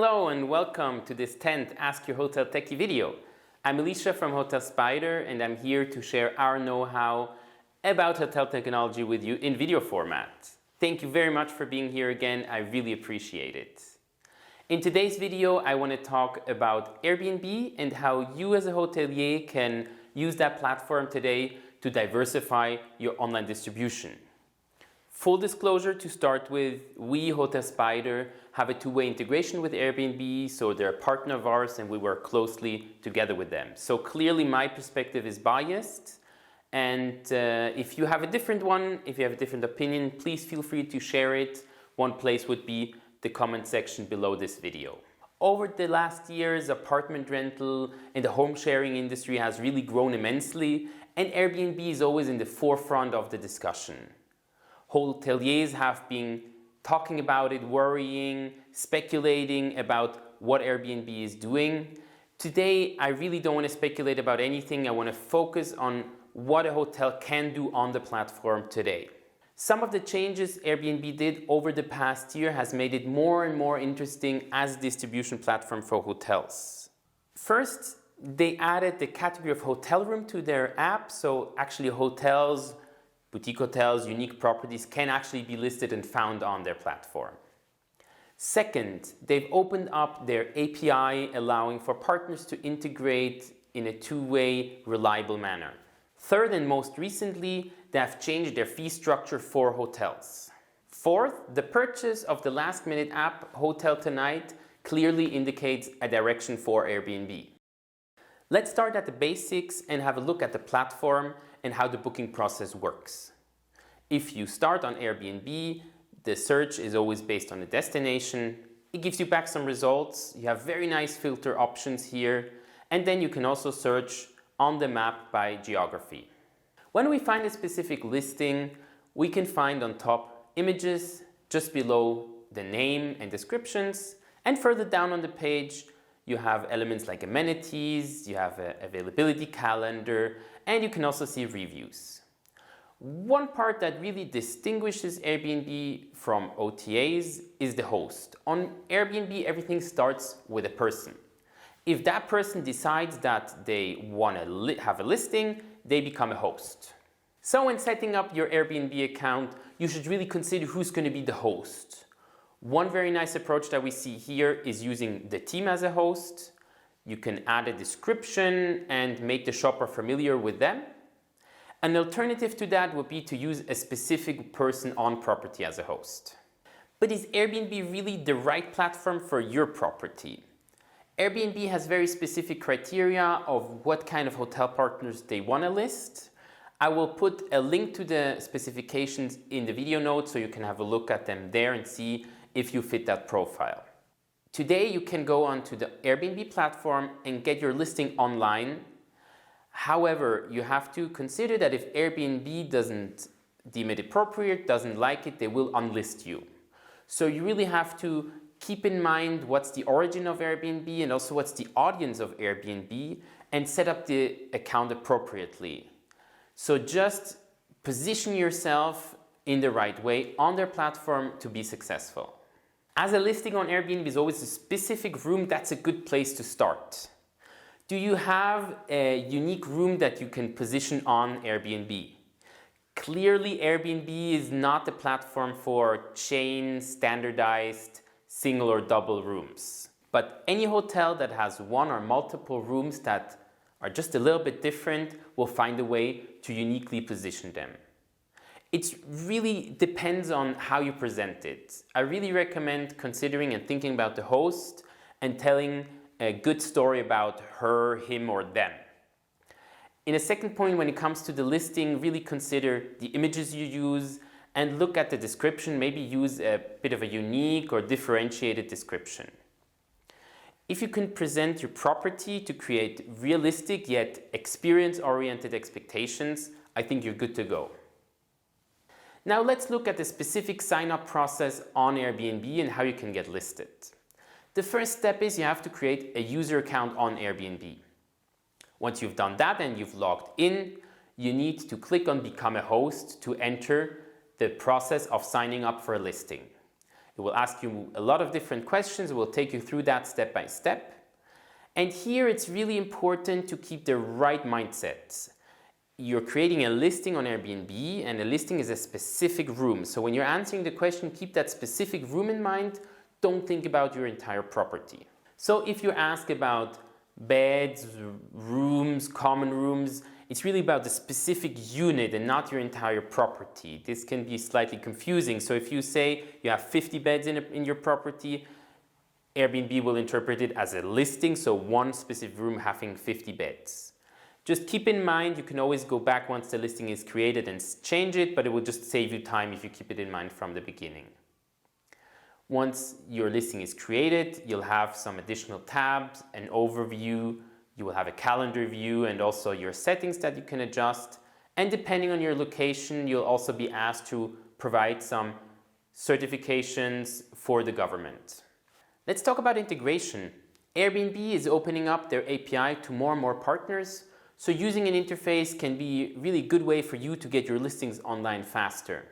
Hello and welcome to this 10th Ask Your Hotel Techie video. I'm Alicia from Hotel Spider and I'm here to share our know-how about hotel technology with you in video format. Thank you very much for being here again, I really appreciate it. In today's video I want to talk about Airbnb and how you as a hotelier can use that platform today to diversify your online distribution. Full disclosure to start with, we, Hotel Spider, have a two-way integration with Airbnb, so they're a partner of ours and we work closely together with them. So clearly my perspective is biased, and if you have a different one, if you have a different opinion, please feel free to share it. One place would be the comment section below this video. Over the last years, apartment rental and the home sharing industry has really grown immensely, and Airbnb is always in the forefront of the discussion. Hoteliers have been talking about it, worrying, speculating about what Airbnb is doing. Today, I really don't want to speculate about anything. I want to focus on what a hotel can do on the platform today. Some of the changes Airbnb did over the past year has made it more and more interesting as a distribution platform for hotels. First, they added the category of hotel room to their app, so actually hotels, boutique hotels, unique properties can actually be listed and found on their platform. Second, they've opened up their API, allowing for partners to integrate in a two-way, reliable manner. Third, and most recently, they have changed their fee structure for hotels. Fourth, the purchase of the last-minute app, Hotel Tonight, clearly indicates a direction for Airbnb. Let's start at the basics and have a look at the platform and how the booking process works. If you start on Airbnb, the search is always based on a destination. It gives you back some results. You have very nice filter options here. And then you can also search on the map by geography. When we find a specific listing, we can find on top images just below the name and descriptions. And further down on the page, you have elements like amenities, you have an availability calendar, and you can also see reviews. One part that really distinguishes Airbnb from OTAs is the host. On Airbnb, everything starts with a person. If that person decides that they want to have a listing, they become a host. So when setting up your Airbnb account, you should really consider who's going to be the host. One very nice approach that we see here is using the team as a host. You can add a description and make the shopper familiar with them. An alternative to that would be to use a specific person on property as a host. But is Airbnb really the right platform for your property? Airbnb has very specific criteria of what kind of hotel partners they want to list. I will put a link to the specifications in the video notes so you can have a look at them there and see if you fit that profile. Today you can go onto the Airbnb platform and get your listing online. However, you have to consider that if Airbnb doesn't deem it appropriate, doesn't like it, they will unlist you. So you really have to keep in mind what's the origin of Airbnb and also what's the audience of Airbnb and set up the account appropriately. So just position yourself in the right way on their platform to be successful. As a listing on Airbnb is always a specific room, that's a good place to start. Do you have a unique room that you can position on Airbnb? Clearly, Airbnb is not the platform for chain, standardized, single or double rooms. But any hotel that has one or multiple rooms that are just a little bit different will find a way to uniquely position them. It really depends on how you present it. I really recommend considering and thinking about the host and telling a good story about her, him, or them. In a second point, when it comes to the listing, really consider the images you use and look at the description. Maybe use a bit of a unique or differentiated description. If you can present your property to create realistic yet experience-oriented expectations, I think you're good to go. Now let's look at the specific sign-up process on Airbnb and how you can get listed. The first step is you have to create a user account on Airbnb. Once you've done that and you've logged in, you need to click on Become a Host to enter the process of signing up for a listing. It will ask you a lot of different questions. It will take you through that step by step. And here it's really important to keep the right mindset. You're creating a listing on Airbnb, and a listing is a specific room. So when you're answering the question, keep that specific room in mind. Don't think about your entire property. So if you ask about beds, rooms, common rooms, it's really about the specific unit and not your entire property. This can be slightly confusing. So if you say you have 50 beds in your property, Airbnb will interpret it as a listing, so one specific room having 50 beds. Just keep in mind, you can always go back once the listing is created and change it, but it will just save you time if you keep it in mind from the beginning. Once your listing is created, you'll have some additional tabs, an overview, you will have a calendar view, and also your settings that you can adjust. And depending on your location, you'll also be asked to provide some certifications for the government. Let's talk about integration. Airbnb is opening up their API to more and more partners, so using an interface can be a really good way for you to get your listings online faster.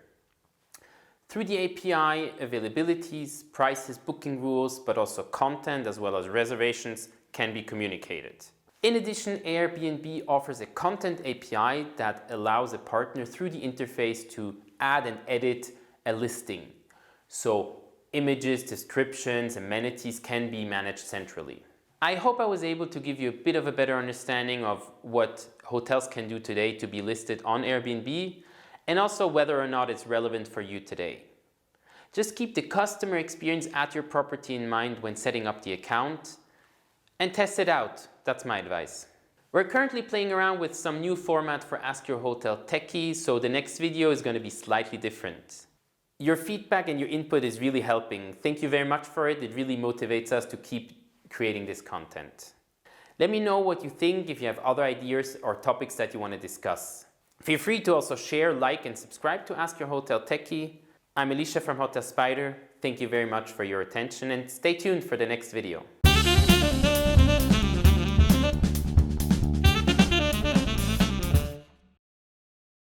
Through the API, availabilities, prices, booking rules, but also content as well as reservations can be communicated. In addition, Airbnb offers a content API that allows a partner through the interface to add and edit a listing. So images, descriptions, amenities can be managed centrally. I hope I was able to give you a bit of a better understanding of what hotels can do today to be listed on Airbnb, and also whether or not it's relevant for you today. Just keep the customer experience at your property in mind when setting up the account and test it out. That's my advice. We're currently playing around with some new format for Ask Your Hotel Techie, so the next video is going to be slightly different. Your feedback and your input is really helping. Thank you very much for it. It really motivates us to keep creating this content. Let me know what you think, if you have other ideas or topics that you want to discuss. Feel free to also share, like, and subscribe to Ask Your Hotel Techie. I'm Elisha from Hotel Spider. Thank you very much for your attention, and stay tuned for the next video.